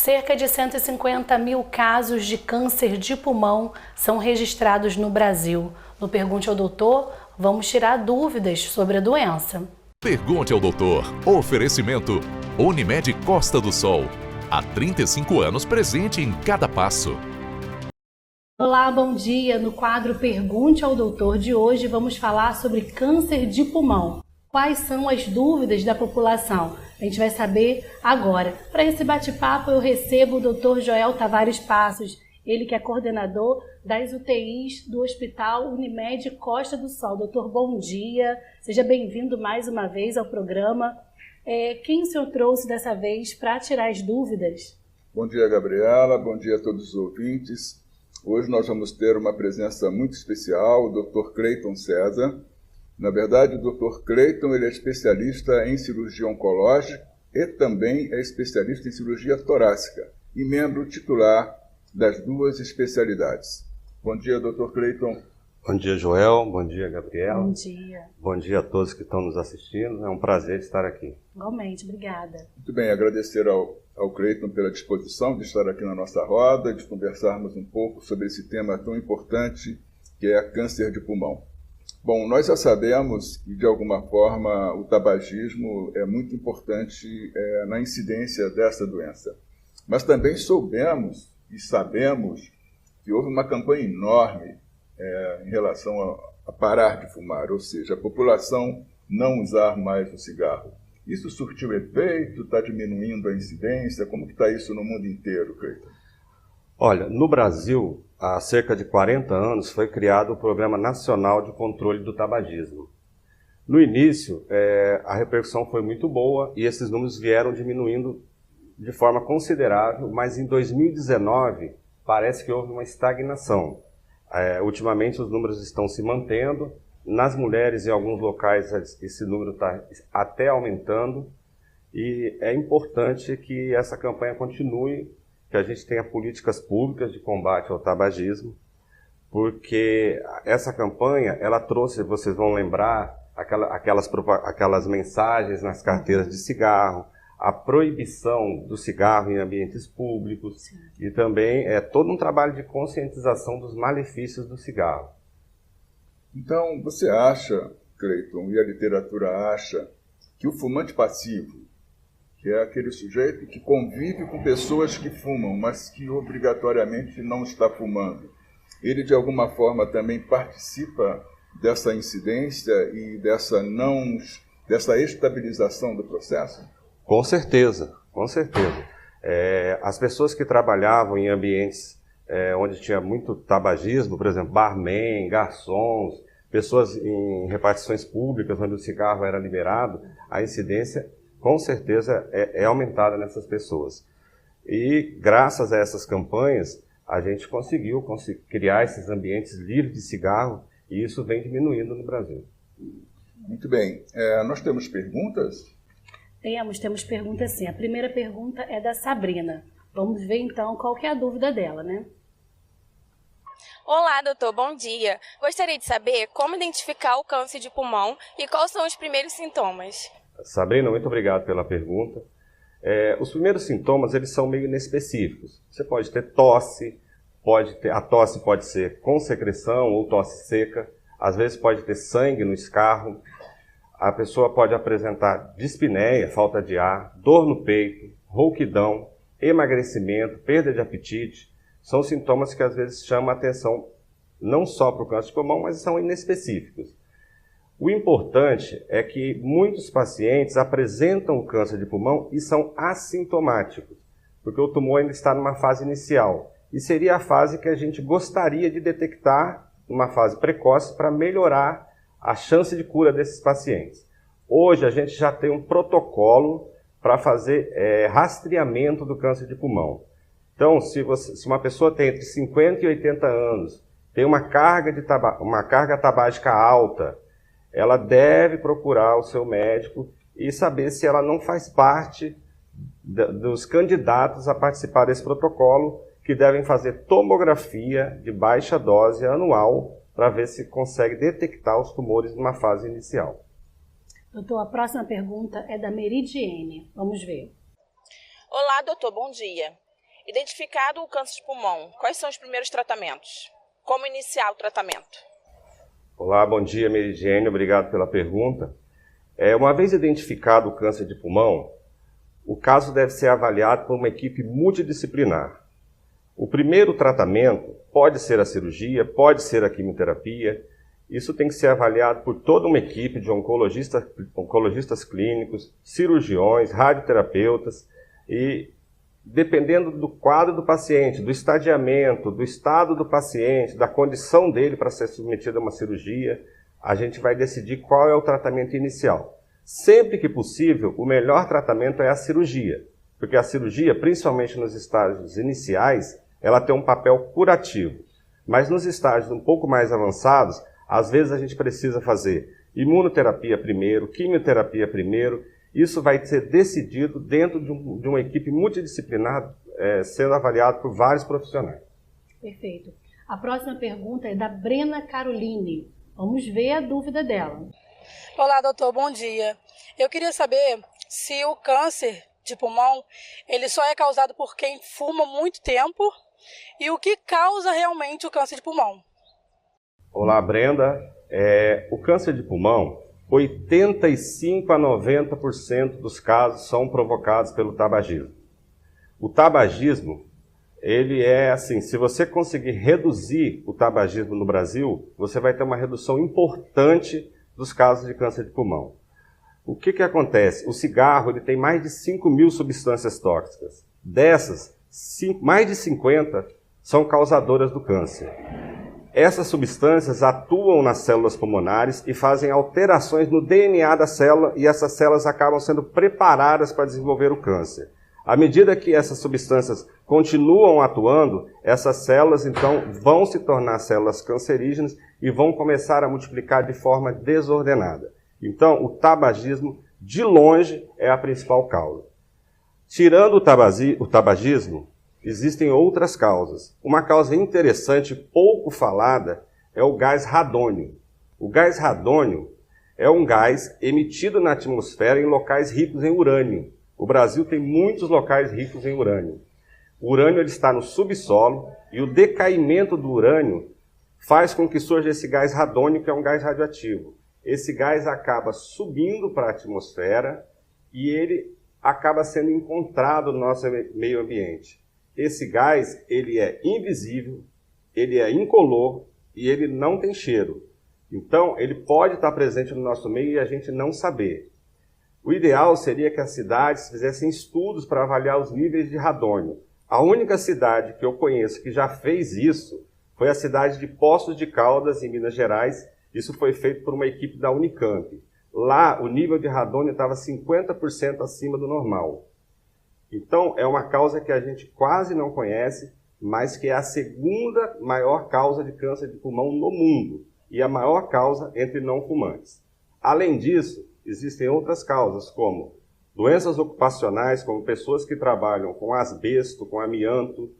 Cerca de 150 mil casos de câncer de pulmão são registrados no Brasil. No Pergunte ao Doutor, vamos tirar dúvidas sobre a doença. Pergunte ao Doutor. Oferecimento Unimed Costa do Sol. Há 35 anos presente em cada passo. Olá, bom dia! No quadro Pergunte ao Doutor de hoje vamos falar sobre câncer de pulmão. Quais são as dúvidas da população? A gente vai saber agora. Para esse bate-papo eu recebo o Dr. Joel Tavares Passos, ele que é coordenador das UTIs do Hospital Unimed Costa do Sol. Doutor, bom dia, seja bem-vindo mais uma vez ao programa. Quem o senhor trouxe dessa vez para tirar as dúvidas? Bom dia, Gabriela, bom dia a todos os ouvintes. Hoje nós vamos ter uma presença muito especial, o Dr. Cleiton César. Na verdade, o Dr. Cleiton ele é especialista em cirurgia oncológica e também é especialista em cirurgia torácica e membro titular das duas especialidades. Bom dia, Dr. Cleiton. Bom dia, Joel. Bom dia, Gabriela. Bom dia. Bom dia a todos que estão nos assistindo. É um prazer estar aqui. Igualmente, obrigada. Muito bem, agradecer ao Cleiton pela disposição de estar aqui na nossa roda, de conversarmos um pouco sobre esse tema tão importante que é câncer de pulmão. Bom, nós já sabemos que, de alguma forma, o tabagismo é muito importante na incidência dessa doença. Mas também soubemos e sabemos que houve uma campanha enorme em relação a parar de fumar, ou seja, a população não usar mais o cigarro. Isso surtiu efeito? Está diminuindo a incidência? Como que está isso no mundo inteiro, Cleiton? Olha, no Brasil, há cerca de 40 anos, foi criado o Programa Nacional de Controle do Tabagismo. No início, a repercussão foi muito boa e esses números vieram diminuindo de forma considerável, mas em 2019 parece que houve uma estagnação. Ultimamente os números estão se mantendo, nas mulheres em alguns locais esse número está até aumentando e é importante que essa campanha continue, que a gente tenha políticas públicas de combate ao tabagismo, porque essa campanha, ela trouxe, vocês vão lembrar, aquelas mensagens nas carteiras de cigarro, a proibição do cigarro em ambientes públicos. Sim. E também todo um trabalho de conscientização dos malefícios do cigarro. Então, você acha, Cleiton, e a literatura acha, que o fumante passivo, que é aquele sujeito que convive com pessoas que fumam, mas que obrigatoriamente não está fumando, ele de alguma forma também participa dessa incidência e dessa estabilização do processo? Com certeza, com certeza. As pessoas que trabalhavam em ambientes onde tinha muito tabagismo, por exemplo, barman, garçons, pessoas em repartições públicas onde o cigarro era liberado, a incidência com certeza é aumentada nessas pessoas. E graças a essas campanhas, a gente conseguiu criar esses ambientes livres de cigarro e isso vem diminuindo no Brasil. Muito bem. Nós temos perguntas? Temos perguntas sim. A primeira pergunta é da Sabrina. Vamos ver então qual que é a dúvida dela, né? Olá, doutor, bom dia. Gostaria de saber como identificar o câncer de pulmão e quais são os primeiros sintomas. Sabrina, muito obrigado pela pergunta. Os primeiros sintomas, eles são meio inespecíficos. Você pode ter tosse, a tosse pode ser com secreção ou tosse seca, às vezes pode ter sangue no escarro, a pessoa pode apresentar dispneia, falta de ar, dor no peito, rouquidão, emagrecimento, perda de apetite. São sintomas que às vezes chamam a atenção não só para o câncer de pulmão, mas são inespecíficos. O importante é que muitos pacientes apresentam câncer de pulmão e são assintomáticos, porque o tumor ainda está numa fase inicial. E seria a fase que a gente gostaria de detectar, numa fase precoce, para melhorar a chance de cura desses pacientes. Hoje a gente já tem um protocolo para fazer rastreamento do câncer de pulmão. Então, se uma pessoa tem entre 50 e 80 anos, tem uma carga tabágica alta, ela deve procurar o seu médico e saber se ela não faz parte dos candidatos a participar desse protocolo, que devem fazer tomografia de baixa dose anual para ver se consegue detectar os tumores numa fase inicial. Doutor, a próxima pergunta é da Meridiene. Vamos ver. Olá, doutor, bom dia. Identificado o câncer de pulmão, quais são os primeiros tratamentos? Como iniciar o tratamento? Olá, bom dia, Meridiane, obrigado pela pergunta. Uma vez identificado o câncer de pulmão, o caso deve ser avaliado por uma equipe multidisciplinar. O primeiro tratamento pode ser a cirurgia, pode ser a quimioterapia. Isso tem que ser avaliado por toda uma equipe de oncologistas clínicos, cirurgiões, radioterapeutas e, dependendo do quadro do paciente, do estadiamento, do estado do paciente, da condição dele para ser submetido a uma cirurgia, a gente vai decidir qual é o tratamento inicial. Sempre que possível, o melhor tratamento é a cirurgia, porque a cirurgia, principalmente nos estágios iniciais, ela tem um papel curativo. Mas nos estágios um pouco mais avançados, às vezes a gente precisa fazer imunoterapia primeiro, quimioterapia primeiro. Isso vai ser decidido dentro de uma equipe multidisciplinar, sendo avaliado por vários profissionais. Perfeito. A próxima pergunta é da Brena Caroline. Vamos ver a dúvida dela. Olá, doutor, bom dia. Eu queria saber se o câncer de pulmão, ele só é causado por quem fuma muito tempo e o que causa realmente o câncer de pulmão. Olá, Brenda. O câncer de pulmão, 85 a 90% dos casos são provocados pelo tabagismo. O tabagismo, ele é assim, se você conseguir reduzir o tabagismo no Brasil, você vai ter uma redução importante dos casos de câncer de pulmão. O que acontece? O cigarro ele tem mais de 5.000 substâncias tóxicas. Dessas, mais de 50 são causadoras do câncer. Essas substâncias atuam nas células pulmonares e fazem alterações no DNA da célula e essas células acabam sendo preparadas para desenvolver o câncer. À medida que essas substâncias continuam atuando, essas células então vão se tornar células cancerígenas e vão começar a multiplicar de forma desordenada. Então, o tabagismo, de longe, é a principal causa. Tirando o tabagismo, existem outras causas. Uma causa interessante, pouco falada, é o gás radônio. O gás radônio é um gás emitido na atmosfera em locais ricos em urânio. O Brasil tem muitos locais ricos em urânio. O urânio ele está no subsolo e o decaimento do urânio faz com que surja esse gás radônio, que é um gás radioativo. Esse gás acaba subindo para a atmosfera e ele acaba sendo encontrado no nosso meio ambiente. Esse gás ele é invisível, ele é incolor e ele não tem cheiro. Então, ele pode estar presente no nosso meio e a gente não saber. O ideal seria que as cidades fizessem estudos para avaliar os níveis de radônio. A única cidade que eu conheço que já fez isso foi a cidade de Poços de Caldas, em Minas Gerais. Isso foi feito por uma equipe da Unicamp. Lá, o nível de radônio estava 50% acima do normal. Então, é uma causa que a gente quase não conhece, mas que é a segunda maior causa de câncer de pulmão no mundo e a maior causa entre não fumantes. Além disso, existem outras causas, como doenças ocupacionais, como pessoas que trabalham com asbesto, com amianto,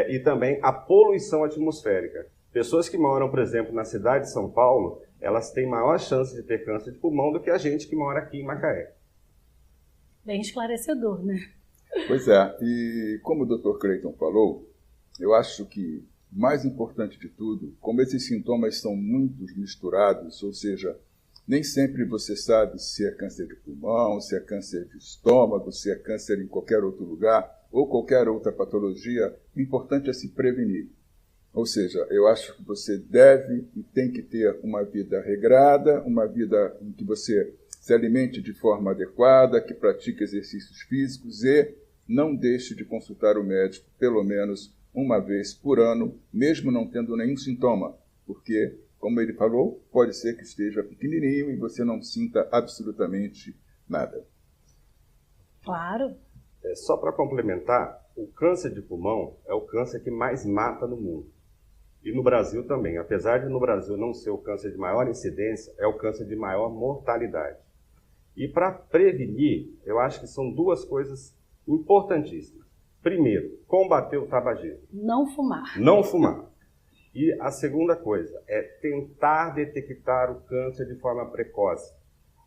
e também a poluição atmosférica. Pessoas que moram, por exemplo, na cidade de São Paulo, elas têm maior chance de ter câncer de pulmão do que a gente que mora aqui em Macaé. Bem esclarecedor, né? Pois é, e como o Dr. Creighton falou, eu acho que mais importante de tudo, como esses sintomas são muito misturados, ou seja, nem sempre você sabe se é câncer de pulmão, se é câncer de estômago, se é câncer em qualquer outro lugar, ou qualquer outra patologia, o importante é se prevenir. Ou seja, eu acho que você deve e tem que ter uma vida regrada, uma vida em que você se alimente de forma adequada, que pratique exercícios físicos e não deixe de consultar o médico pelo menos uma vez por ano, mesmo não tendo nenhum sintoma, porque, como ele falou, pode ser que esteja pequenininho e você não sinta absolutamente nada. Claro. Só para complementar, o câncer de pulmão é o câncer que mais mata no mundo. E no Brasil também. Apesar de no Brasil não ser o câncer de maior incidência, é o câncer de maior mortalidade. E para prevenir, eu acho que são duas coisas importantíssimas. Primeiro, combater o tabagismo. Não fumar. Não fumar. E a segunda coisa é tentar detectar o câncer de forma precoce.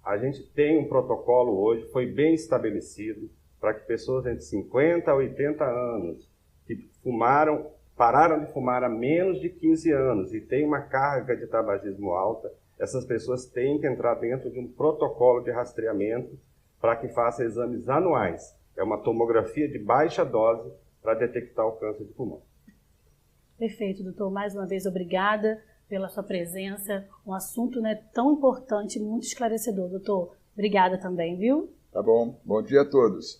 A gente tem um protocolo hoje, foi bem estabelecido, para que pessoas entre 50 a 80 anos que pararam de fumar há menos de 15 anos e têm uma carga de tabagismo alta, essas pessoas têm que entrar dentro de um protocolo de rastreamento para que faça exames anuais. É uma tomografia de baixa dose para detectar o câncer de pulmão. Perfeito, doutor. Mais uma vez, obrigada pela sua presença. Um assunto, né, tão importante, muito esclarecedor, doutor. Obrigada também, viu? Tá bom. Bom dia a todos.